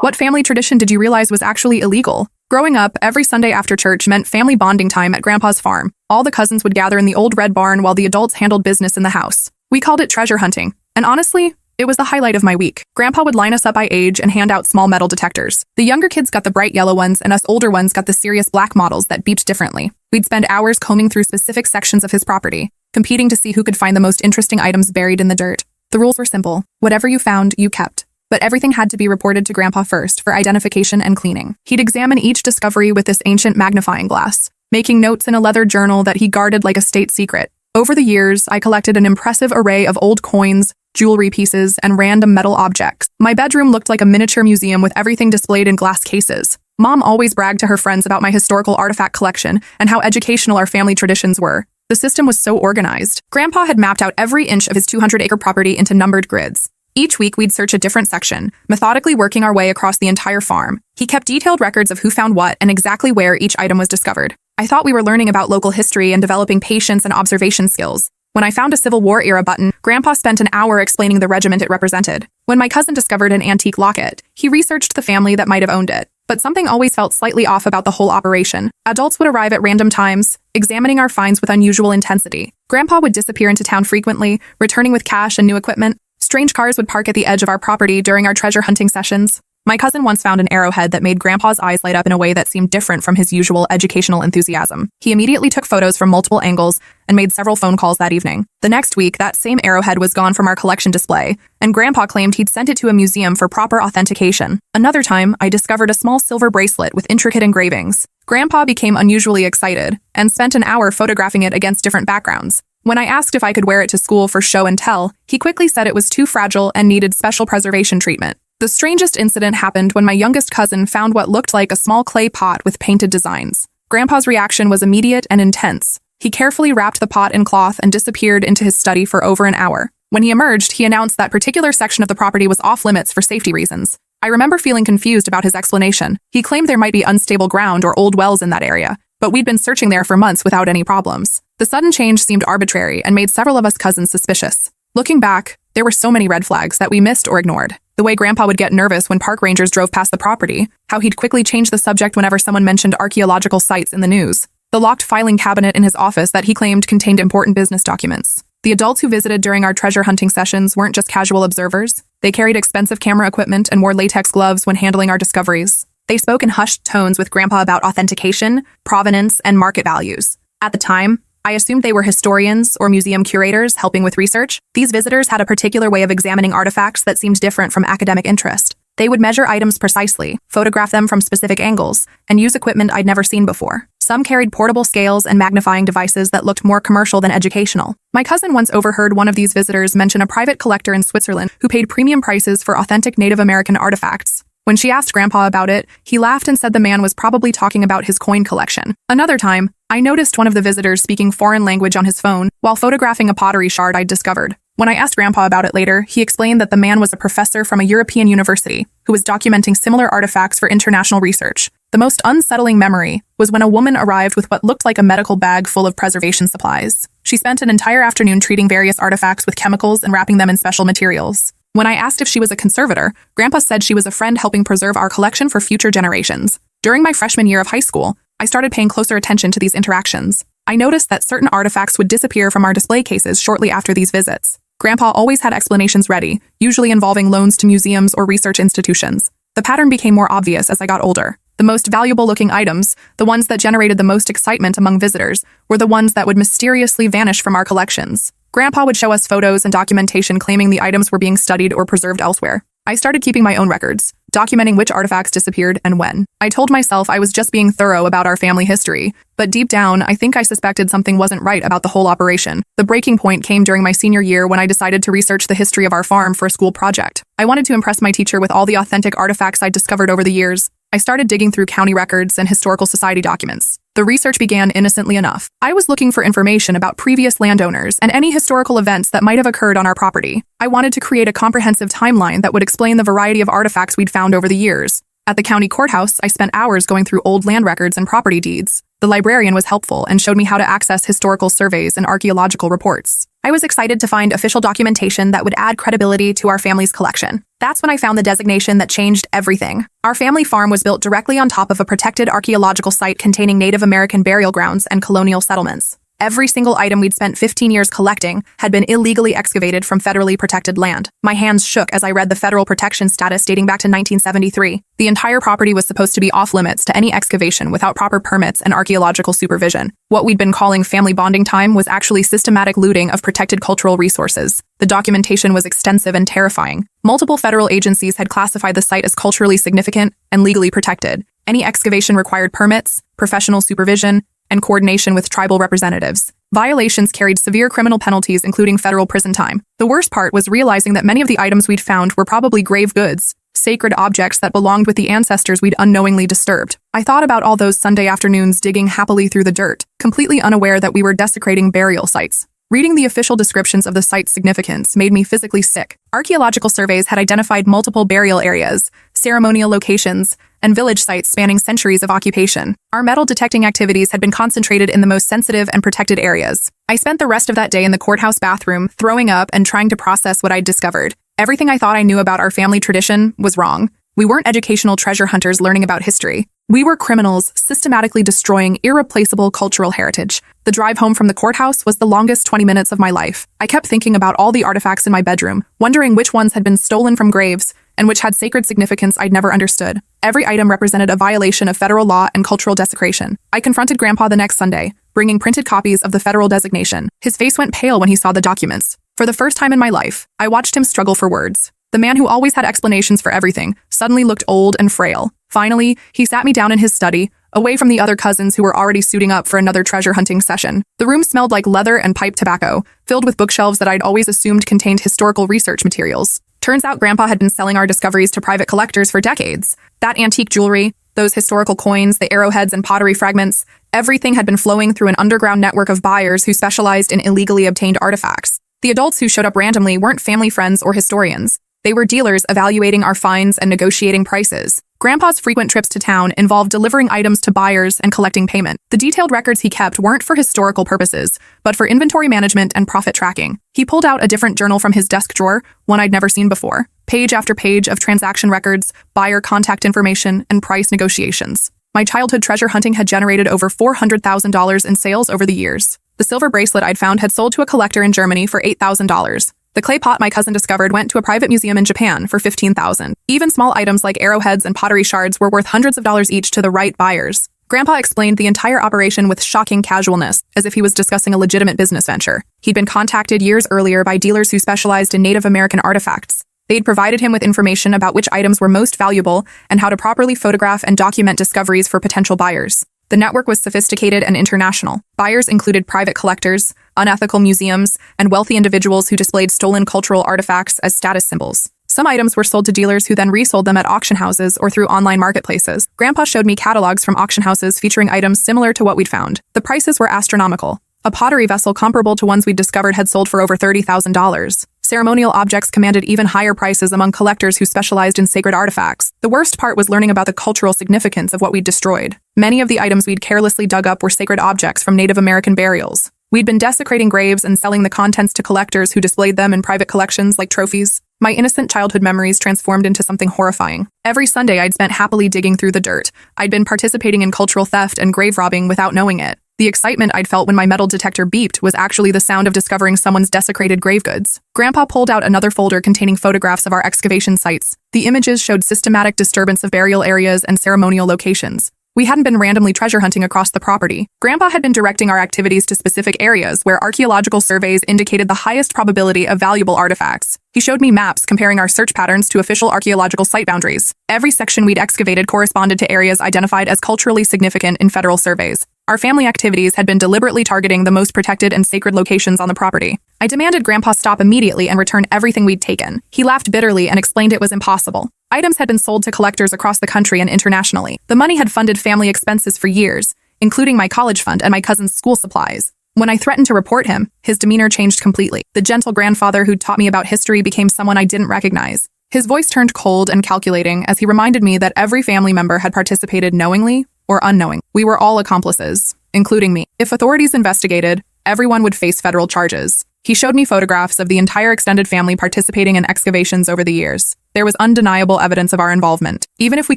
What family tradition did you realize was actually illegal? Growing up, every Sunday after church meant family bonding time at Grandpa's farm. All the cousins would gather in the old red barn while the adults handled business in the house. We called it treasure hunting. And honestly, it was the highlight of my week. Grandpa would line us up by age and hand out small metal detectors. The younger kids got the bright yellow ones, and us older ones got the serious black models that beeped differently. We'd spend hours combing through specific sections of his property, competing to see who could find the most interesting items buried in the dirt. The rules were simple. Whatever you found, you kept. But everything had to be reported to Grandpa first for identification and cleaning. He'd examine each discovery with this ancient magnifying glass, making notes in a leather journal that he guarded like a state secret. Over the years, I collected an impressive array of old coins, jewelry pieces, and random metal objects. My bedroom looked like a miniature museum with everything displayed in glass cases. Mom always bragged to her friends about my historical artifact collection and how educational our family traditions were. The system was so organized. Grandpa had mapped out every inch of his 200-acre property into numbered grids. Each week, we'd search a different section, methodically working our way across the entire farm. He kept detailed records of who found what and exactly where each item was discovered. I thought we were learning about local history and developing patience and observation skills. When I found a Civil War-era button, Grandpa spent an hour explaining the regiment it represented. When my cousin discovered an antique locket, he researched the family that might have owned it. But something always felt slightly off about the whole operation. Adults would arrive at random times, examining our finds with unusual intensity. Grandpa would disappear into town frequently, returning with cash and new equipment. Strange cars would park at the edge of our property during our treasure hunting sessions. My cousin once found an arrowhead that made Grandpa's eyes light up in a way that seemed different from his usual educational enthusiasm. He immediately took photos from multiple angles and made several phone calls that evening. The next week, that same arrowhead was gone from our collection display, and Grandpa claimed he'd sent it to a museum for proper authentication. Another time, I discovered a small silver bracelet with intricate engravings. Grandpa became unusually excited and spent an hour photographing it against different backgrounds. When I asked if I could wear it to school for show and tell, he quickly said it was too fragile and needed special preservation treatment. The strangest incident happened when my youngest cousin found what looked like a small clay pot with painted designs. Grandpa's reaction was immediate and intense. He carefully wrapped the pot in cloth and disappeared into his study for over an hour. When he emerged, he announced that particular section of the property was off limits for safety reasons. I remember feeling confused about his explanation. He claimed there might be unstable ground or old wells in that area, but we'd been searching there for months without any problems. The sudden change seemed arbitrary and made several of us cousins suspicious. Looking back, there were so many red flags that we missed or ignored. The way Grandpa would get nervous when park rangers drove past the property, how he'd quickly change the subject whenever someone mentioned archaeological sites in the news, the locked filing cabinet in his office that he claimed contained important business documents. The adults who visited during our treasure hunting sessions weren't just casual observers. They carried expensive camera equipment and wore latex gloves when handling our discoveries. They spoke in hushed tones with Grandpa about authentication, provenance, and market values. At the time, I assumed they were historians or museum curators helping with research. These visitors had a particular way of examining artifacts that seemed different from academic interest. They would measure items precisely, photograph them from specific angles, and use equipment I'd never seen before. Some carried portable scales and magnifying devices that looked more commercial than educational. My cousin once overheard one of these visitors mention a private collector in Switzerland who paid premium prices for authentic Native American artifacts. When she asked Grandpa about it, he laughed and said the man was probably talking about his coin collection. Another time, I noticed one of the visitors speaking foreign language on his phone while photographing a pottery shard I'd discovered. When I asked Grandpa about it later, he explained that the man was a professor from a European university who was documenting similar artifacts for international research. The most unsettling memory was when a woman arrived with what looked like a medical bag full of preservation supplies. She spent an entire afternoon treating various artifacts with chemicals and wrapping them in special materials. When I asked if she was a conservator, Grandpa said she was a friend helping preserve our collection for future generations. During my freshman year of high school, I started paying closer attention to these interactions. I noticed that certain artifacts would disappear from our display cases shortly after these visits. Grandpa always had explanations ready, usually involving loans to museums or research institutions. The pattern became more obvious as I got older. The most valuable-looking items, the ones that generated the most excitement among visitors, were the ones that would mysteriously vanish from our collections. Grandpa would show us photos and documentation claiming the items were being studied or preserved elsewhere. I started keeping my own records, documenting which artifacts disappeared and when. I told myself I was just being thorough about our family history, but deep down, I think I suspected something wasn't right about the whole operation. The breaking point came during my senior year when I decided to research the history of our farm for a school project. I wanted to impress my teacher with all the authentic artifacts I'd discovered over the years. I started digging through county records and historical society documents. The research began innocently enough. I was looking for information about previous landowners and any historical events that might have occurred on our property. I wanted to create a comprehensive timeline that would explain the variety of artifacts we'd found over the years. At the county courthouse, I spent hours going through old land records and property deeds. The librarian was helpful and showed me how to access historical surveys and archaeological reports. I was excited to find official documentation that would add credibility to our family's collection. That's when I found the designation that changed everything. Our family farm was built directly on top of a protected archaeological site containing Native American burial grounds and colonial settlements. Every single item we'd spent 15 years collecting had been illegally excavated from federally protected land. My hands shook as I read the federal protection status dating back to 1973. The entire property was supposed to be off-limits to any excavation without proper permits and archaeological supervision. What we'd been calling family bonding time was actually systematic looting of protected cultural resources. The documentation was extensive and terrifying. Multiple federal agencies had classified the site as culturally significant and legally protected. Any excavation required permits, professional supervision, and coordination with tribal representatives. Violations carried severe criminal penalties, including federal prison time. The worst part was realizing that many of the items we'd found were probably grave goods, sacred objects that belonged with the ancestors we'd unknowingly disturbed. I thought about all those Sunday afternoons digging happily through the dirt, completely unaware that we were desecrating burial sites. Reading the official descriptions of the site's significance made me physically sick. Archaeological surveys had identified multiple burial areas, ceremonial locations, and village sites spanning centuries of occupation. Our metal detecting activities had been concentrated in the most sensitive and protected areas. I spent the rest of that day in the courthouse bathroom, throwing up and trying to process what I'd discovered. Everything I thought I knew about our family tradition was wrong. We weren't educational treasure hunters learning about history. We were criminals systematically destroying irreplaceable cultural heritage. The drive home from the courthouse was the longest 20 minutes of my life. I kept thinking about all the artifacts in my bedroom, wondering which ones had been stolen from graves and which had sacred significance I'd never understood. Every item represented a violation of federal law and cultural desecration. I confronted Grandpa the next Sunday, bringing printed copies of the federal designation. His face went pale when he saw the documents. For the first time in my life, I watched him struggle for words. The man who always had explanations for everything suddenly looked old and frail. Finally, he sat me down in his study, away from the other cousins who were already suiting up for another treasure hunting session. The room smelled like leather and pipe tobacco, filled with bookshelves that I'd always assumed contained historical research materials. Turns out Grandpa had been selling our discoveries to private collectors for decades. That antique jewelry, those historical coins, the arrowheads and pottery fragments, everything had been flowing through an underground network of buyers who specialized in illegally obtained artifacts. The adults who showed up randomly weren't family friends or historians. They were dealers evaluating our finds and negotiating prices. Grandpa's frequent trips to town involved delivering items to buyers and collecting payment. The detailed records he kept weren't for historical purposes, but for inventory management and profit tracking. He pulled out a different journal from his desk drawer, one I'd never seen before. Page after page of transaction records, buyer contact information, and price negotiations. My childhood treasure hunting had generated over $400,000 in sales over the years. The silver bracelet I'd found had sold to a collector in Germany for $8,000. The clay pot my cousin discovered went to a private museum in Japan for $15,000. Even small items like arrowheads and pottery shards were worth hundreds of dollars each to the right buyers. Grandpa explained the entire operation with shocking casualness, as if he was discussing a legitimate business venture. He'd been contacted years earlier by dealers who specialized in Native American artifacts. They'd provided him with information about which items were most valuable and how to properly photograph and document discoveries for potential buyers. The network was sophisticated and international. Buyers included private collectors, unethical museums, and wealthy individuals who displayed stolen cultural artifacts as status symbols. Some items were sold to dealers who then resold them at auction houses or through online marketplaces. Grandpa showed me catalogs from auction houses featuring items similar to what we'd found. The prices were astronomical. A pottery vessel comparable to ones we'd discovered had sold for over $30,000. Ceremonial objects commanded even higher prices among collectors who specialized in sacred artifacts. The worst part was learning about the cultural significance of what we'd destroyed. Many of the items we'd carelessly dug up were sacred objects from Native American burials. We'd been desecrating graves and selling the contents to collectors who displayed them in private collections like trophies. My innocent childhood memories transformed into something horrifying. Every Sunday I'd spent happily digging through the dirt. I'd been participating in cultural theft and grave robbing without knowing it. The excitement I'd felt when my metal detector beeped was actually the sound of discovering someone's desecrated grave goods. Grandpa pulled out another folder containing photographs of our excavation sites. The images showed systematic disturbance of burial areas and ceremonial locations. We hadn't been randomly treasure hunting across the property. Grandpa had been directing our activities to specific areas where archaeological surveys indicated the highest probability of valuable artifacts. He showed me maps comparing our search patterns to official archaeological site boundaries. Every section we'd excavated corresponded to areas identified as culturally significant in federal surveys. Our family activities had been deliberately targeting the most protected and sacred locations on the property. I demanded Grandpa stop immediately and return everything we'd taken. He laughed bitterly and explained it was impossible. Items had been sold to collectors across the country and internationally. The money had funded family expenses for years, including my college fund and my cousin's school supplies. When I threatened to report him, his demeanor changed completely. The gentle grandfather who'd taught me about history became someone I didn't recognize. His voice turned cold and calculating as he reminded me that every family member had participated knowingly or unknowing. We were all accomplices, including me. If authorities investigated, everyone would face federal charges. He showed me photographs of the entire extended family participating in excavations over the years. There was undeniable evidence of our involvement. Even if we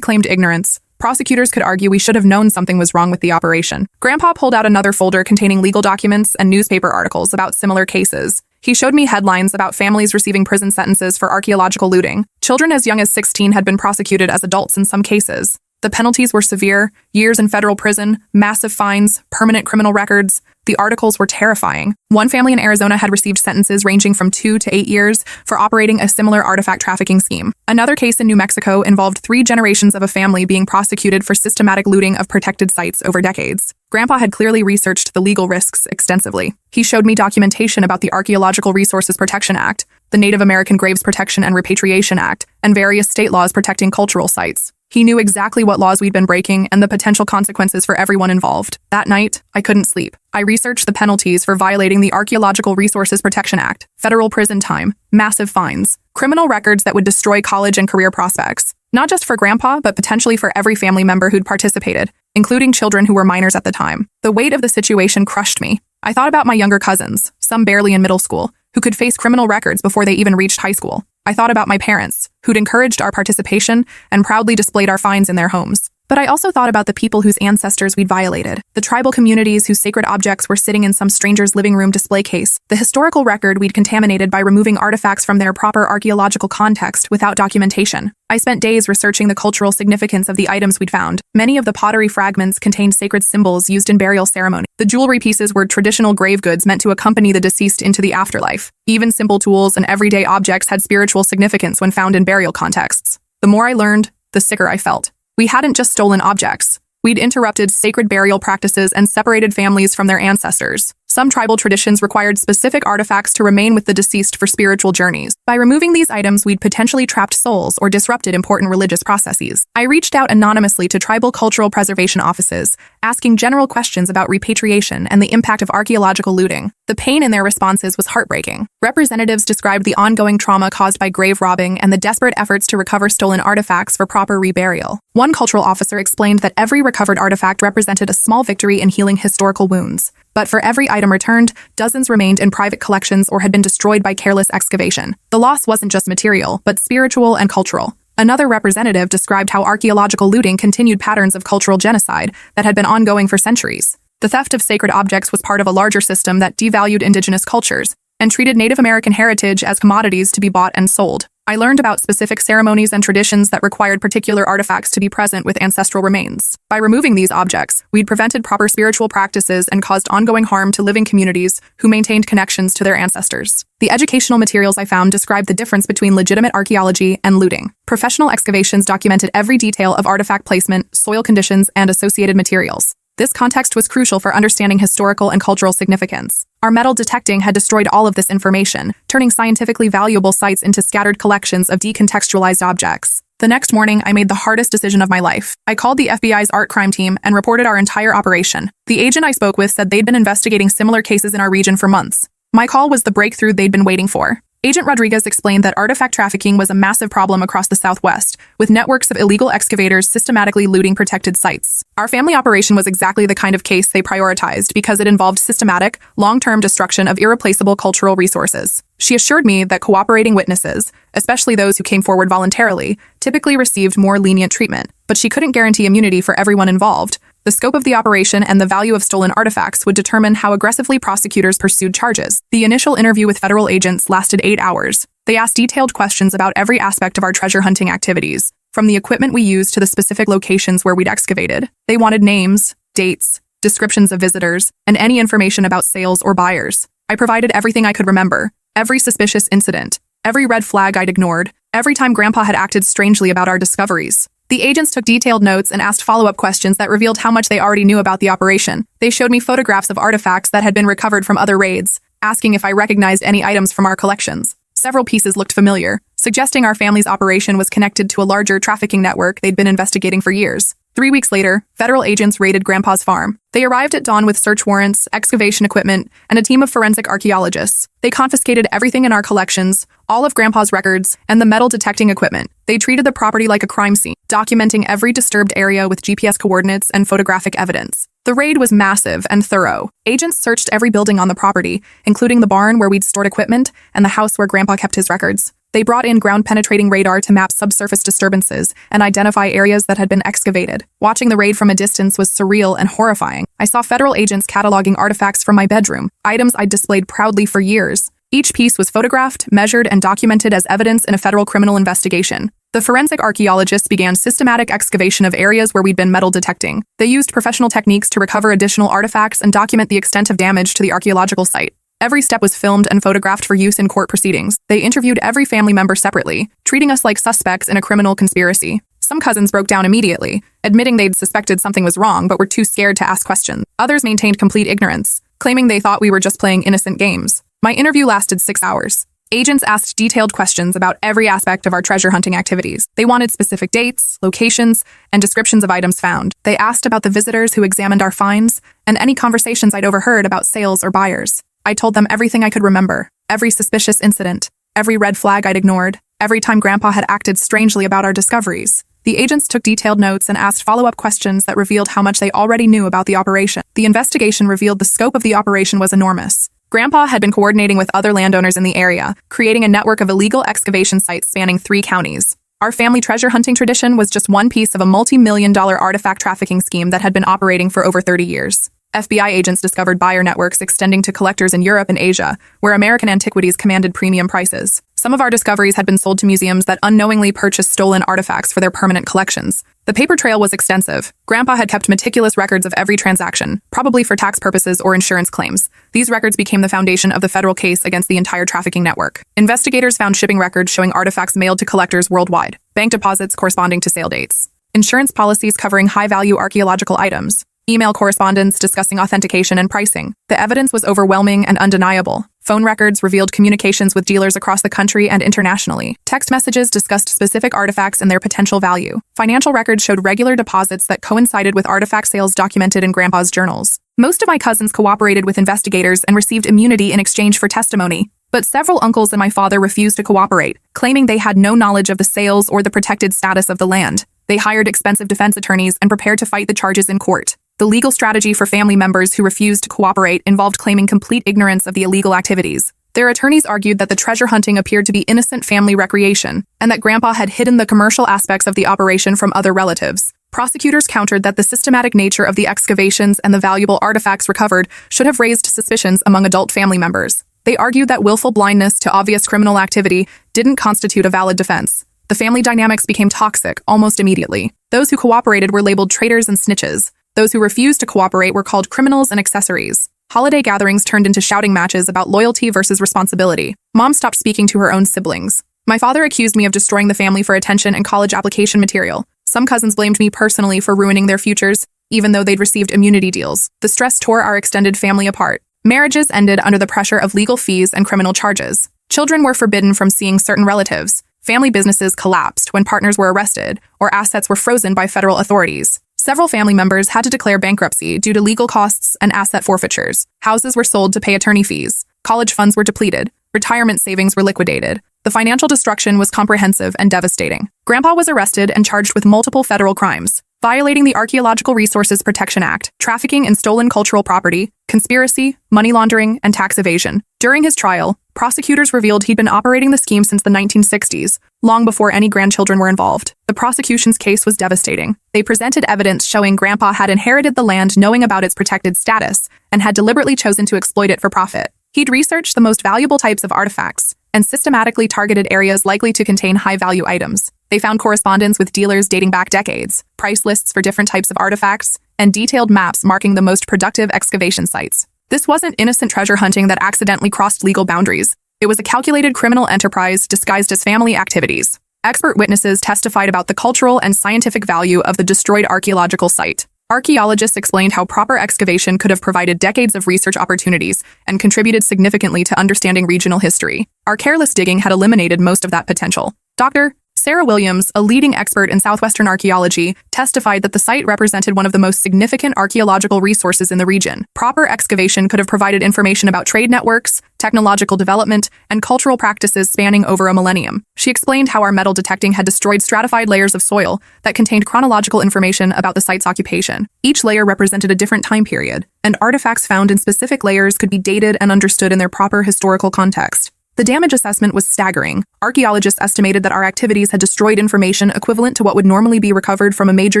claimed ignorance, prosecutors could argue we should have known something was wrong with the operation. Grandpa pulled out another folder containing legal documents and newspaper articles about similar cases. He showed me headlines about families receiving prison sentences for archaeological looting. Children as young as 16 had been prosecuted as adults in some cases. The penalties were severe: years in federal prison, massive fines, permanent criminal records. The articles were terrifying. One family in Arizona had received sentences ranging from 2 to 8 years for operating a similar artifact trafficking scheme. Another case in New Mexico involved 3 generations of a family being prosecuted for systematic looting of protected sites over decades. Grandpa had clearly researched the legal risks extensively. He showed me documentation about the Archaeological Resources Protection Act, the Native American Graves Protection and Repatriation Act, and various state laws protecting cultural sites. He knew exactly what laws we'd been breaking and the potential consequences for everyone involved. That night, I couldn't sleep. I researched the penalties for violating the Archaeological Resources Protection Act: federal prison time, massive fines, criminal records that would destroy college and career prospects, not just for Grandpa, but potentially for every family member who'd participated, including children who were minors at the time. The weight of the situation crushed me. I thought about my younger cousins, some barely in middle school, who could face criminal records before they even reached high school. I thought about my parents, who'd encouraged our participation and proudly displayed our finds in their homes. But I also thought about the people whose ancestors we'd violated, the tribal communities whose sacred objects were sitting in some stranger's living room display case, the historical record we'd contaminated by removing artifacts from their proper archaeological context without documentation. I spent days researching the cultural significance of the items we'd found. Many of the pottery fragments contained sacred symbols used in burial ceremony. The jewelry pieces were traditional grave goods meant to accompany the deceased into the afterlife. Even simple tools and everyday objects had spiritual significance when found in burial contexts. The more I learned, the sicker I felt. We hadn't just stolen objects. We'd interrupted sacred burial practices and separated families from their ancestors. Some tribal traditions required specific artifacts to remain with the deceased for spiritual journeys. By removing these items, we'd potentially trapped souls or disrupted important religious processes. I reached out anonymously to tribal cultural preservation offices, asking general questions about repatriation and the impact of archaeological looting. The pain in their responses was heartbreaking. Representatives described the ongoing trauma caused by grave robbing and the desperate efforts to recover stolen artifacts for proper reburial. One cultural officer explained that every recovered artifact represented a small victory in healing historical wounds. But for every item returned, dozens remained in private collections or had been destroyed by careless excavation. The loss wasn't just material, but spiritual and cultural. Another representative described how archaeological looting continued patterns of cultural genocide that had been ongoing for centuries. The theft of sacred objects was part of a larger system that devalued indigenous cultures and treated Native American heritage as commodities to be bought and sold. I learned about specific ceremonies and traditions that required particular artifacts to be present with ancestral remains. By removing these objects, we'd prevented proper spiritual practices and caused ongoing harm to living communities who maintained connections to their ancestors. The educational materials I found described the difference between legitimate archaeology and looting. Professional excavations documented every detail of artifact placement, soil conditions, and associated materials. This context was crucial for understanding historical and cultural significance. Our metal detecting had destroyed all of this information, turning scientifically valuable sites into scattered collections of decontextualized objects. The next morning, I made the hardest decision of my life. I called the FBI's art crime team and reported our entire operation. The agent I spoke with said they'd been investigating similar cases in our region for months. My call was the breakthrough they'd been waiting for. Agent Rodriguez explained that artifact trafficking was a massive problem across the Southwest, with networks of illegal excavators systematically looting protected sites. Our family operation was exactly the kind of case they prioritized because it involved systematic, long-term destruction of irreplaceable cultural resources. She assured me that cooperating witnesses, especially those who came forward voluntarily, typically received more lenient treatment, but she couldn't guarantee immunity for everyone involved. The scope of the operation and the value of stolen artifacts would determine how aggressively prosecutors pursued charges. The initial interview with federal agents lasted 8 hours. They asked detailed questions about every aspect of our treasure hunting activities, from the equipment we used to the specific locations where we'd excavated. They wanted names, dates, descriptions of visitors, and any information about sales or buyers. I provided everything I could remember, every suspicious incident, every red flag I'd ignored, every time Grandpa had acted strangely about our discoveries. The agents took detailed notes and asked follow-up questions that revealed how much they already knew about the operation. They showed me photographs of artifacts that had been recovered from other raids, asking if I recognized any items from our collections. Several pieces looked familiar, suggesting our family's operation was connected to a larger trafficking network they'd been investigating for years. 3 weeks later, federal agents raided Grandpa's farm. They arrived at dawn with search warrants, excavation equipment, and a team of forensic archaeologists. They confiscated everything in our collections, all of Grandpa's records, and the metal detecting equipment. They treated the property like a crime scene, documenting every disturbed area with GPS coordinates and photographic evidence. The raid was massive and thorough. Agents searched every building on the property, including the barn where we'd stored equipment and the house where Grandpa kept his records. They brought in ground-penetrating radar to map subsurface disturbances and identify areas that had been excavated. Watching the raid from a distance was surreal and horrifying. I saw federal agents cataloging artifacts from my bedroom, items I'd displayed proudly for years. Each piece was photographed, measured, and documented as evidence in a federal criminal investigation. The forensic archaeologists began systematic excavation of areas where we'd been metal detecting. They used professional techniques to recover additional artifacts and document the extent of damage to the archaeological site. Every step was filmed and photographed for use in court proceedings. They interviewed every family member separately, treating us like suspects in a criminal conspiracy. Some cousins broke down immediately, admitting they'd suspected something was wrong but were too scared to ask questions. Others maintained complete ignorance, claiming they thought we were just playing innocent games. My interview lasted 6 hours. Agents asked detailed questions about every aspect of our treasure hunting activities. They wanted specific dates, locations, and descriptions of items found. They asked about the visitors who examined our finds and any conversations I'd overheard about sales or buyers. I told them everything I could remember, every suspicious incident, every red flag I'd ignored, every time Grandpa had acted strangely about our discoveries. The agents took detailed notes and asked follow-up questions that revealed how much they already knew about the operation. The investigation revealed the scope of the operation was enormous. Grandpa had been coordinating with other landowners in the area, creating a network of illegal excavation sites spanning 3 counties. Our family treasure hunting tradition was just one piece of a multi-million-dollar artifact trafficking scheme that had been operating for over 30 years. FBI agents discovered buyer networks extending to collectors in Europe and Asia, where American antiquities commanded premium prices. Some of our discoveries had been sold to museums that unknowingly purchased stolen artifacts for their permanent collections. The paper trail was extensive. Grandpa had kept meticulous records of every transaction, probably for tax purposes or insurance claims. These records became the foundation of the federal case against the entire trafficking network. Investigators found shipping records showing artifacts mailed to collectors worldwide, bank deposits corresponding to sale dates, insurance policies covering high-value archaeological items, email correspondence discussing authentication and pricing. The evidence was overwhelming and undeniable. Phone records revealed communications with dealers across the country and internationally. Text messages discussed specific artifacts and their potential value. Financial records showed regular deposits that coincided with artifact sales documented in Grandpa's journals. Most of my cousins cooperated with investigators and received immunity in exchange for testimony. But several uncles and my father refused to cooperate, claiming they had no knowledge of the sales or the protected status of the land. They hired expensive defense attorneys and prepared to fight the charges in court. The legal strategy for family members who refused to cooperate involved claiming complete ignorance of the illegal activities. Their attorneys argued that the treasure hunting appeared to be innocent family recreation, and that Grandpa had hidden the commercial aspects of the operation from other relatives. Prosecutors countered that the systematic nature of the excavations and the valuable artifacts recovered should have raised suspicions among adult family members. They argued that willful blindness to obvious criminal activity didn't constitute a valid defense. The family dynamics became toxic almost immediately. Those who cooperated were labeled traitors and snitches. Those who refused to cooperate were called criminals and accessories. Holiday gatherings turned into shouting matches about loyalty versus responsibility. Mom stopped speaking to her own siblings. My father accused me of destroying the family for attention and college application material. Some cousins blamed me personally for ruining their futures, even though they'd received immunity deals. The stress tore our extended family apart. Marriages ended under the pressure of legal fees and criminal charges. Children were forbidden from seeing certain relatives. Family businesses collapsed when partners were arrested, or assets were frozen by federal authorities. Several family members had to declare bankruptcy due to legal costs and asset forfeitures. Houses were sold to pay attorney fees. College funds were depleted. Retirement savings were liquidated. The financial destruction was comprehensive and devastating. Grandpa was arrested and charged with multiple federal crimes, violating the Archaeological Resources Protection Act, trafficking in stolen cultural property, conspiracy, money laundering, and tax evasion. During his trial, prosecutors revealed he'd been operating the scheme since the 1960s, long before any grandchildren were involved. The prosecution's case was devastating. They presented evidence showing Grandpa had inherited the land knowing about its protected status and had deliberately chosen to exploit it for profit. He'd researched the most valuable types of artifacts and systematically targeted areas likely to contain high-value items. They found correspondence with dealers dating back decades, price lists for different types of artifacts, and detailed maps marking the most productive excavation sites. This wasn't innocent treasure hunting that accidentally crossed legal boundaries. It was a calculated criminal enterprise disguised as family activities. Expert witnesses testified about the cultural and scientific value of the destroyed archaeological site. Archaeologists explained how proper excavation could have provided decades of research opportunities and contributed significantly to understanding regional history. Our careless digging had eliminated most of that potential. Dr. Sarah Williams, a leading expert in southwestern archaeology, testified that the site represented one of the most significant archaeological resources in the region. Proper excavation could have provided information about trade networks, technological development, and cultural practices spanning over a millennium. She explained how our metal detecting had destroyed stratified layers of soil that contained chronological information about the site's occupation. Each layer represented a different time period, and artifacts found in specific layers could be dated and understood in their proper historical context. The damage assessment was staggering. Archaeologists estimated that our activities had destroyed information equivalent to what would normally be recovered from a major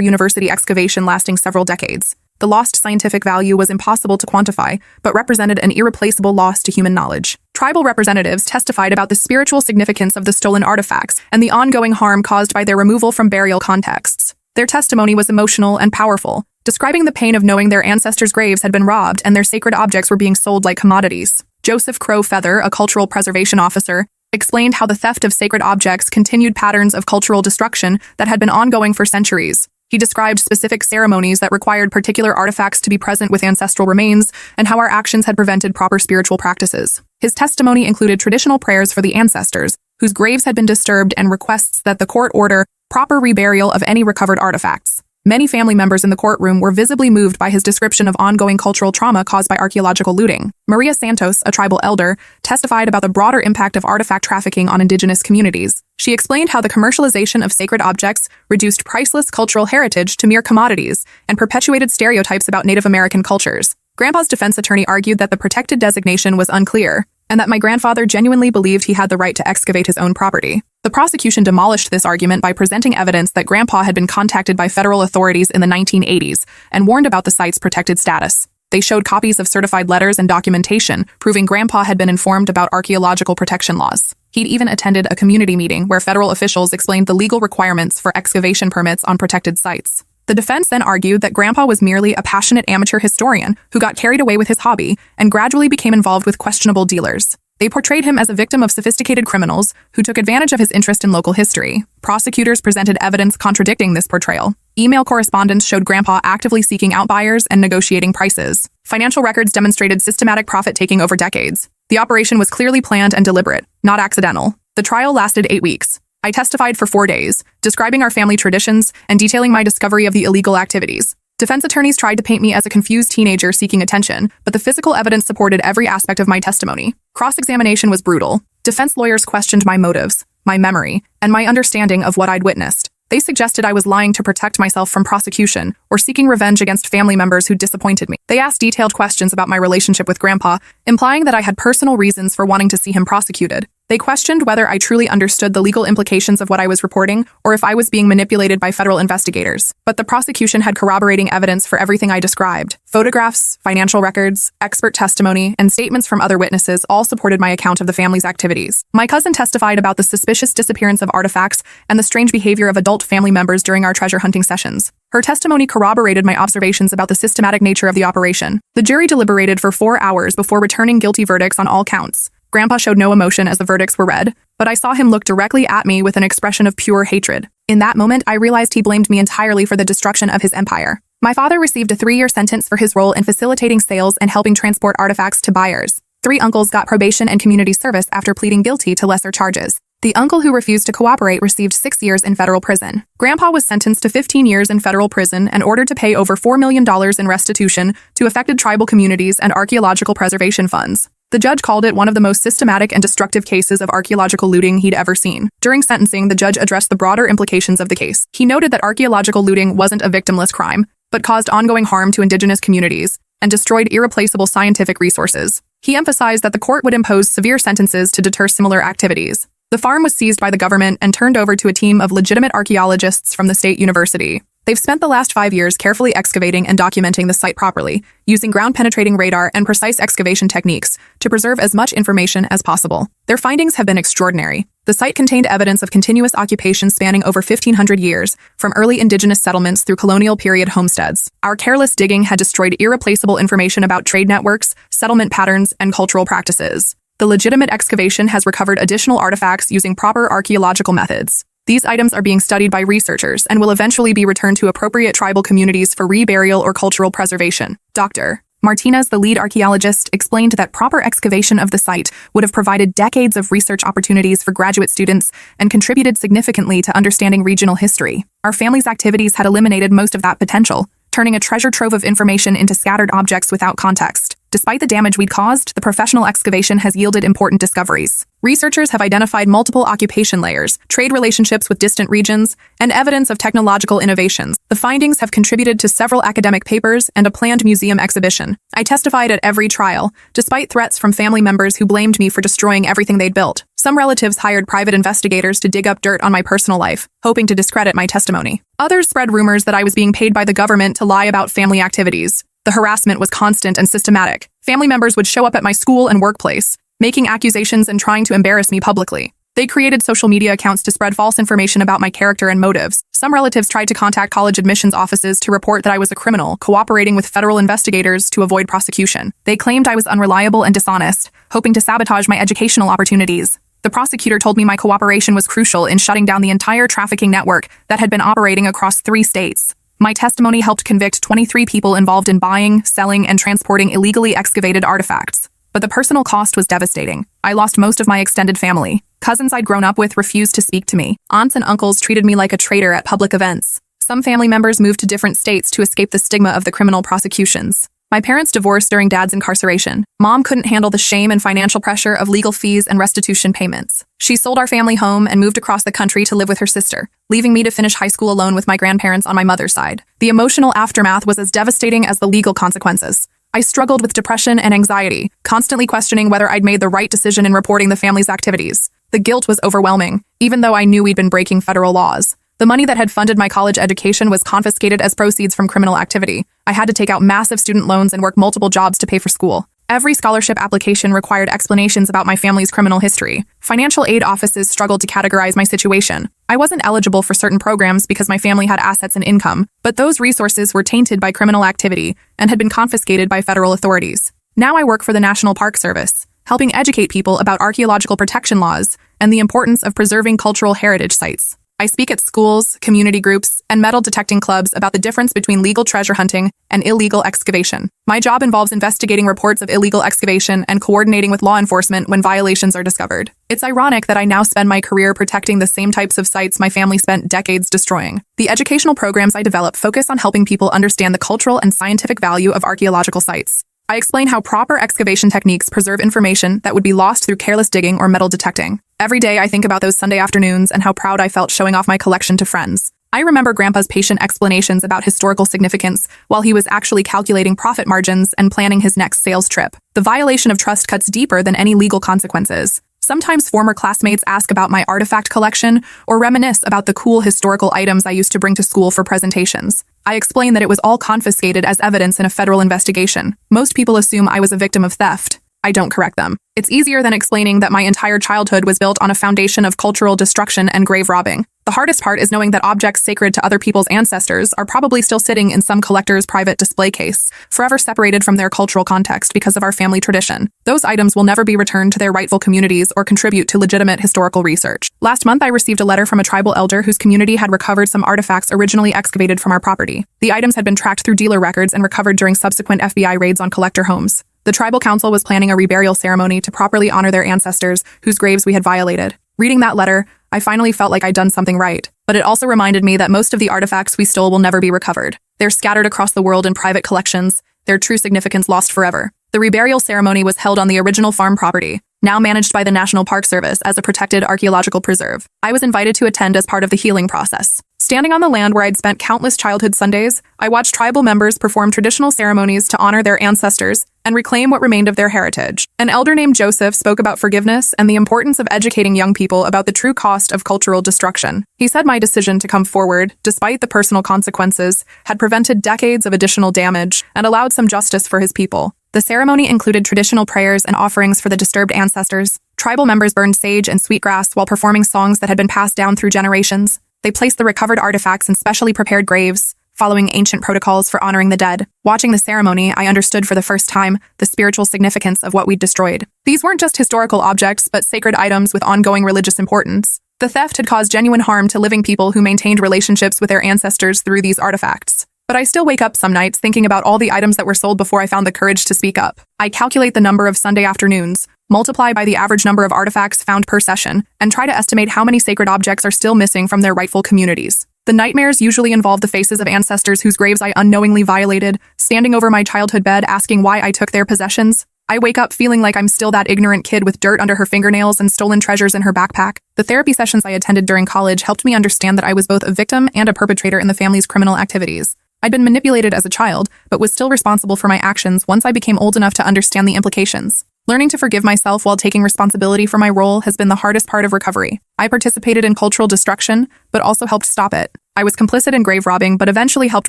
university excavation lasting several decades. The lost scientific value was impossible to quantify, but represented an irreplaceable loss to human knowledge. Tribal representatives testified about the spiritual significance of the stolen artifacts and the ongoing harm caused by their removal from burial contexts. Their testimony was emotional and powerful, describing the pain of knowing their ancestors' graves had been robbed and their sacred objects were being sold like commodities. Joseph Crow Feather, a cultural preservation officer, explained how the theft of sacred objects continued patterns of cultural destruction that had been ongoing for centuries. He described specific ceremonies that required particular artifacts to be present with ancestral remains and how our actions had prevented proper spiritual practices. His testimony included traditional prayers for the ancestors, whose graves had been disturbed, and requests that the court order proper reburial of any recovered artifacts. Many family members in the courtroom were visibly moved by his description of ongoing cultural trauma caused by archaeological looting. Maria Santos, a tribal elder, testified about the broader impact of artifact trafficking on indigenous communities. She explained how the commercialization of sacred objects reduced priceless cultural heritage to mere commodities and perpetuated stereotypes about Native American cultures. Grandpa's defense attorney argued that the protected designation was unclear and that my grandfather genuinely believed he had the right to excavate his own property. The prosecution demolished this argument by presenting evidence that Grandpa had been contacted by federal authorities in the 1980s and warned about the site's protected status. They showed copies of certified letters and documentation proving Grandpa had been informed about archaeological protection laws. He'd even attended a community meeting where federal officials explained the legal requirements for excavation permits on protected sites. The defense then argued that Grandpa was merely a passionate amateur historian who got carried away with his hobby and gradually became involved with questionable dealers. They portrayed him as a victim of sophisticated criminals who took advantage of his interest in local history. Prosecutors presented evidence contradicting this portrayal. Email correspondence showed Grandpa actively seeking out buyers and negotiating prices. Financial records demonstrated systematic profit-taking over decades. The operation was clearly planned and deliberate, not accidental. The trial lasted 8 weeks. I testified for 4 days, describing our family traditions and detailing my discovery of the illegal activities. Defense attorneys tried to paint me as a confused teenager seeking attention, but the physical evidence supported every aspect of my testimony. Cross-examination was brutal. Defense lawyers questioned my motives, my memory, and my understanding of what I'd witnessed. They suggested I was lying to protect myself from prosecution or seeking revenge against family members who disappointed me. They asked detailed questions about my relationship with Grandpa, implying that I had personal reasons for wanting to see him prosecuted. They questioned whether I truly understood the legal implications of what I was reporting or if I was being manipulated by federal investigators. But the prosecution had corroborating evidence for everything I described. Photographs, financial records, expert testimony, and statements from other witnesses all supported my account of the family's activities. My cousin testified about the suspicious disappearance of artifacts and the strange behavior of adult family members during our treasure hunting sessions. Her testimony corroborated my observations about the systematic nature of the operation. The jury deliberated for 4 hours before returning guilty verdicts on all counts. Grandpa showed no emotion as the verdicts were read, but I saw him look directly at me with an expression of pure hatred. In that moment, I realized he blamed me entirely for the destruction of his empire. My father received a 3-year sentence for his role in facilitating sales and helping transport artifacts to buyers. 3 uncles got probation and community service after pleading guilty to lesser charges. The uncle who refused to cooperate received 6 years in federal prison. Grandpa was sentenced to 15 years in federal prison and ordered to pay over $4 million in restitution to affected tribal communities and archaeological preservation funds. The judge called it one of the most systematic and destructive cases of archaeological looting he'd ever seen. During sentencing, the judge addressed the broader implications of the case. He noted that archaeological looting wasn't a victimless crime, but caused ongoing harm to indigenous communities and destroyed irreplaceable scientific resources. He emphasized that the court would impose severe sentences to deter similar activities. The farm was seized by the government and turned over to a team of legitimate archaeologists from the state university. They've spent the last 5 years carefully excavating and documenting the site properly, using ground-penetrating radar and precise excavation techniques to preserve as much information as possible. Their findings have been extraordinary. The site contained evidence of continuous occupation spanning over 1,500 years, from early indigenous settlements through colonial-period homesteads. Our careless digging had destroyed irreplaceable information about trade networks, settlement patterns, and cultural practices. The legitimate excavation has recovered additional artifacts using proper archaeological methods. These items are being studied by researchers and will eventually be returned to appropriate tribal communities for reburial or cultural preservation. Dr. Martinez, the lead archaeologist, explained that proper excavation of the site would have provided decades of research opportunities for graduate students and contributed significantly to understanding regional history. Our family's activities had eliminated most of that potential, turning a treasure trove of information into scattered objects without context. Despite the damage we'd caused, the professional excavation has yielded important discoveries. Researchers have identified multiple occupation layers, trade relationships with distant regions, and evidence of technological innovations. The findings have contributed to several academic papers and a planned museum exhibition. I testified at every trial, despite threats from family members who blamed me for destroying everything they'd built. Some relatives hired private investigators to dig up dirt on my personal life, hoping to discredit my testimony. Others spread rumors that I was being paid by the government to lie about family activities. The harassment was constant and systematic. Family members would show up at my school and workplace, making accusations and trying to embarrass me publicly. They created social media accounts to spread false information about my character and motives. Some relatives tried to contact college admissions offices to report that I was a criminal, cooperating with federal investigators to avoid prosecution. They claimed I was unreliable and dishonest, hoping to sabotage my educational opportunities. The prosecutor told me my cooperation was crucial in shutting down the entire trafficking network that had been operating across 3 states. My testimony helped convict 23 people involved in buying, selling, and transporting illegally excavated artifacts. But the personal cost was devastating. I lost most of my extended family. Cousins I'd grown up with refused to speak to me. Aunts and uncles treated me like a traitor at public events. Some family members moved to different states to escape the stigma of the criminal prosecutions. My parents divorced during Dad's incarceration. Mom couldn't handle the shame and financial pressure of legal fees and restitution payments. She sold our family home and moved across the country to live with her sister, leaving me to finish high school alone with my grandparents on my mother's side. The emotional aftermath was as devastating as the legal consequences. I struggled with depression and anxiety, constantly questioning whether I'd made the right decision in reporting the family's activities. The guilt was overwhelming, even though I knew we'd been breaking federal laws. The money that had funded my college education was confiscated as proceeds from criminal activity. I had to take out massive student loans and work multiple jobs to pay for school. Every scholarship application required explanations about my family's criminal history. Financial aid offices struggled to categorize my situation. I wasn't eligible for certain programs because my family had assets and income, but those resources were tainted by criminal activity and had been confiscated by federal authorities. Now I work for the National Park Service, helping educate people about archaeological protection laws and the importance of preserving cultural heritage sites. I speak at schools, community groups, and metal detecting clubs about the difference between legal treasure hunting and illegal excavation. My job involves investigating reports of illegal excavation and coordinating with law enforcement when violations are discovered. It's ironic that I now spend my career protecting the same types of sites my family spent decades destroying. The educational programs I develop focus on helping people understand the cultural and scientific value of archaeological sites. I explain how proper excavation techniques preserve information that would be lost through careless digging or metal detecting. Every day I think about those Sunday afternoons and how proud I felt showing off my collection to friends. I remember Grandpa's patient explanations about historical significance while he was actually calculating profit margins and planning his next sales trip. The violation of trust cuts deeper than any legal consequences. Sometimes former classmates ask about my artifact collection or reminisce about the cool historical items I used to bring to school for presentations. I explain that it was all confiscated as evidence in a federal investigation. Most people assume I was a victim of theft. I don't correct them. It's easier than explaining that my entire childhood was built on a foundation of cultural destruction and grave robbing. The hardest part is knowing that objects sacred to other people's ancestors are probably still sitting in some collector's private display case, forever separated from their cultural context because of our family tradition. Those items will never be returned to their rightful communities or contribute to legitimate historical research. Last month, I received a letter from a tribal elder whose community had recovered some artifacts originally excavated from our property. The items had been tracked through dealer records and recovered during subsequent FBI raids on collector homes. The tribal council was planning a reburial ceremony to properly honor their ancestors whose graves we had violated. Reading that letter, I finally felt like I'd done something right, but it also reminded me that most of the artifacts we stole will never be recovered. They're scattered across the world in private collections, their true significance lost forever. The reburial ceremony was held on the original farm property, now managed by the National Park Service as a protected archaeological preserve. I was invited to attend as part of the healing process. Standing on the land where I'd spent countless childhood Sundays, I watched tribal members perform traditional ceremonies to honor their ancestors and reclaim what remained of their heritage. An elder named Joseph spoke about forgiveness and the importance of educating young people about the true cost of cultural destruction. He said my decision to come forward, despite the personal consequences, had prevented decades of additional damage and allowed some justice for his people. The ceremony included traditional prayers and offerings for the disturbed ancestors. Tribal members burned sage and sweetgrass while performing songs that had been passed down through generations. They placed the recovered artifacts in specially prepared graves, following ancient protocols for honoring the dead. Watching the ceremony, I understood for the first time the spiritual significance of what we'd destroyed. These weren't just historical objects, but sacred items with ongoing religious importance. The theft had caused genuine harm to living people who maintained relationships with their ancestors through these artifacts. But I still wake up some nights thinking about all the items that were sold before I found the courage to speak up. I calculate the number of Sunday afternoons, multiply by the average number of artifacts found per session, and try to estimate how many sacred objects are still missing from their rightful communities. The nightmares usually involve the faces of ancestors whose graves I unknowingly violated, standing over my childhood bed asking why I took their possessions. I wake up feeling like I'm still that ignorant kid with dirt under her fingernails and stolen treasures in her backpack. The therapy sessions I attended during college helped me understand that I was both a victim and a perpetrator in the family's criminal activities. I'd been manipulated as a child, but was still responsible for my actions once I became old enough to understand the implications. Learning to forgive myself while taking responsibility for my role has been the hardest part of recovery. I participated in cultural destruction, but also helped stop it. I was complicit in grave robbing, but eventually helped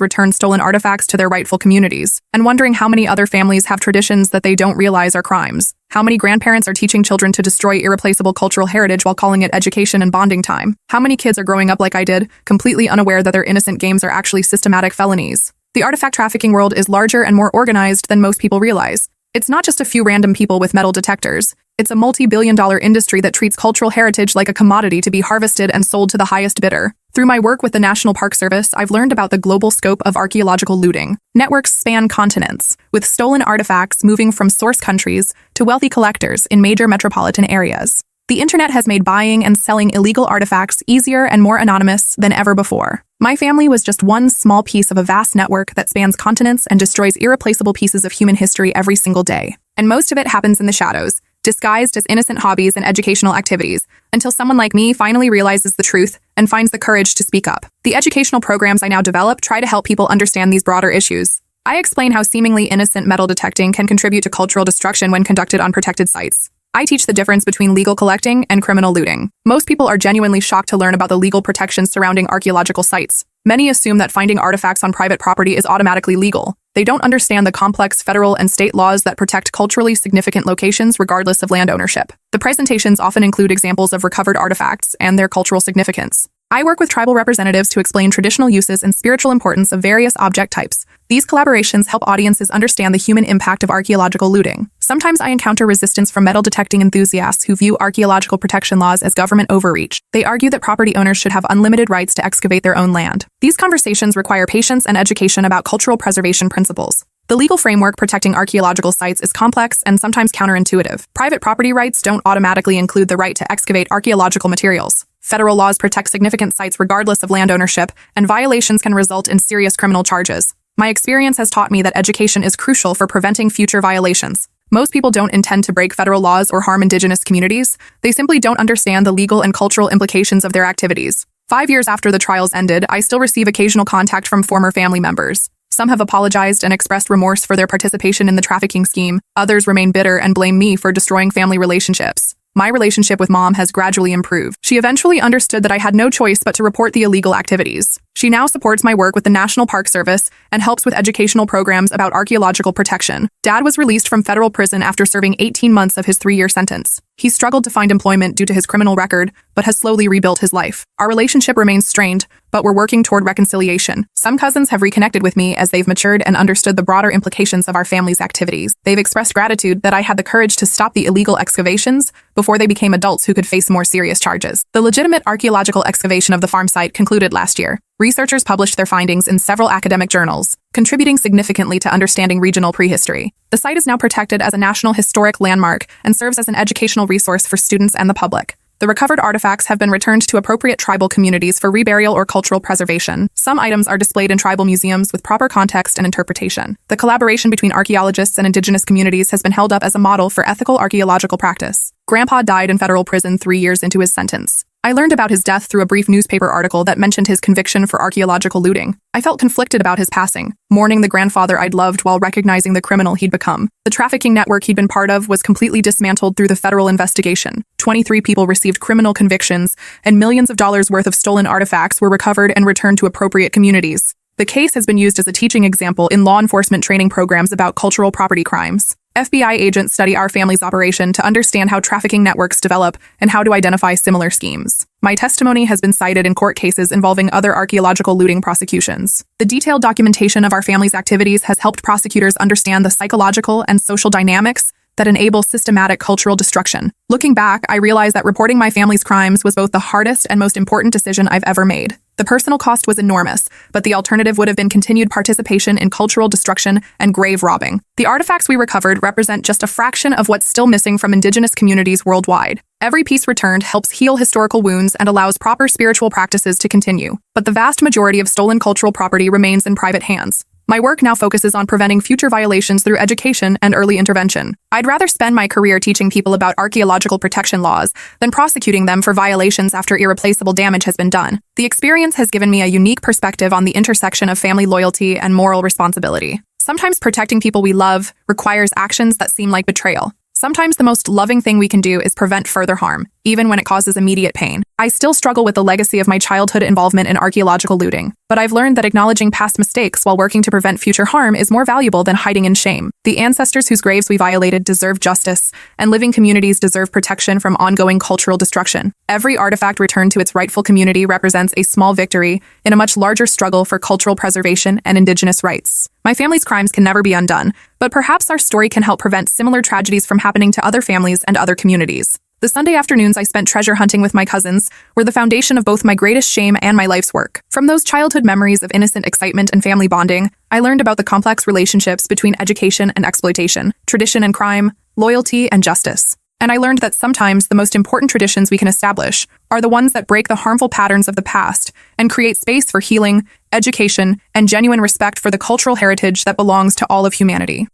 return stolen artifacts to their rightful communities, and wondering how many other families have traditions that they don't realize are crimes. How many grandparents are teaching children to destroy irreplaceable cultural heritage while calling it education and bonding time? How many kids are growing up like I did, completely unaware that their innocent games are actually systematic felonies? The artifact trafficking world is larger and more organized than most people realize. It's not just a few random people with metal detectors. It's a multi-billion-dollar industry that treats cultural heritage like a commodity to be harvested and sold to the highest bidder. Through my work with the National Park Service, I've learned about the global scope of archaeological looting. Networks span continents, with stolen artifacts moving from source countries to wealthy collectors in major metropolitan areas. The internet has made buying and selling illegal artifacts easier and more anonymous than ever before. My family was just one small piece of a vast network that spans continents and destroys irreplaceable pieces of human history every single day. And most of it happens in the shadows, disguised as innocent hobbies and educational activities, until someone like me finally realizes the truth and finds the courage to speak up. The educational programs I now develop try to help people understand these broader issues. I explain how seemingly innocent metal detecting can contribute to cultural destruction when conducted on protected sites. I teach the difference between legal collecting and criminal looting. Most people are genuinely shocked to learn about the legal protections surrounding archaeological sites. Many assume that finding artifacts on private property is automatically legal. They don't understand the complex federal and state laws that protect culturally significant locations regardless of land ownership. The presentations often include examples of recovered artifacts and their cultural significance. I work with tribal representatives to explain traditional uses and spiritual importance of various object types. These collaborations help audiences understand the human impact of archaeological looting. Sometimes I encounter resistance from metal detecting enthusiasts who view archaeological protection laws as government overreach. They argue that property owners should have unlimited rights to excavate their own land. These conversations require patience and education about cultural preservation principles. The legal framework protecting archaeological sites is complex and sometimes counterintuitive. Private property rights don't automatically include the right to excavate archaeological materials. Federal laws protect significant sites regardless of land ownership, and violations can result in serious criminal charges. My experience has taught me that education is crucial for preventing future violations. Most people don't intend to break federal laws or harm indigenous communities. They simply don't understand the legal and cultural implications of their activities. 5 years after the trials ended, I still receive occasional contact from former family members. Some have apologized and expressed remorse for their participation in the trafficking scheme. Others remain bitter and blame me for destroying family relationships. My relationship with Mom has gradually improved. She eventually understood that I had no choice but to report the illegal activities. She now supports my work with the National Park Service and helps with educational programs about archaeological protection. Dad was released from federal prison after serving 18 months of his 3-year sentence. He struggled to find employment due to his criminal record, but has slowly rebuilt his life. Our relationship remains strained, but we're working toward reconciliation. Some cousins have reconnected with me as they've matured and understood the broader implications of our family's activities. They've expressed gratitude that I had the courage to stop the illegal excavations before they became adults who could face more serious charges. The legitimate archaeological excavation of the farm site concluded last year. Researchers published their findings in several academic journals, contributing significantly to understanding regional prehistory. The site is now protected as a National Historic Landmark and serves as an educational resource for students and the public. The recovered artifacts have been returned to appropriate tribal communities for reburial or cultural preservation. Some items are displayed in tribal museums with proper context and interpretation. The collaboration between archaeologists and indigenous communities has been held up as a model for ethical archaeological practice. Grandpa died in federal prison 3 years into his sentence. I learned about his death through a brief newspaper article that mentioned his conviction for archaeological looting. I felt conflicted about his passing, mourning the grandfather I'd loved while recognizing the criminal he'd become. The trafficking network he'd been part of was completely dismantled through the federal investigation. 23 people received criminal convictions, and millions of dollars worth of stolen artifacts were recovered and returned to appropriate communities. The case has been used as a teaching example in law enforcement training programs about cultural property crimes. FBI agents study our family's operation to understand how trafficking networks develop and how to identify similar schemes. My testimony has been cited in court cases involving other archaeological looting prosecutions. The detailed documentation of our family's activities has helped prosecutors understand the psychological and social dynamics that enable systematic cultural destruction. Looking back, I realized that reporting my family's crimes was both the hardest and most important decision I've ever made. The personal cost was enormous, but the alternative would have been continued participation in cultural destruction and grave robbing. The artifacts we recovered represent just a fraction of what's still missing from indigenous communities worldwide. Every piece returned helps heal historical wounds and allows proper spiritual practices to continue. But the vast majority of stolen cultural property remains in private hands. My work now focuses on preventing future violations through education and early intervention. I'd rather spend my career teaching people about archaeological protection laws than prosecuting them for violations after irreplaceable damage has been done. The experience has given me a unique perspective on the intersection of family loyalty and moral responsibility. Sometimes protecting people we love requires actions that seem like betrayal. Sometimes the most loving thing we can do is prevent further harm, even when it causes immediate pain. I still struggle with the legacy of my childhood involvement in archaeological looting, but I've learned that acknowledging past mistakes while working to prevent future harm is more valuable than hiding in shame. The ancestors whose graves we violated deserve justice, and living communities deserve protection from ongoing cultural destruction. Every artifact returned to its rightful community represents a small victory in a much larger struggle for cultural preservation and indigenous rights. My family's crimes can never be undone, but perhaps our story can help prevent similar tragedies from happening to other families and other communities. The Sunday afternoons I spent treasure hunting with my cousins were the foundation of both my greatest shame and my life's work. From those childhood memories of innocent excitement and family bonding, I learned about the complex relationships between education and exploitation, tradition and crime, loyalty and justice. And I learned that sometimes the most important traditions we can establish are the ones that break the harmful patterns of the past and create space for healing, education, and genuine respect for the cultural heritage that belongs to all of humanity.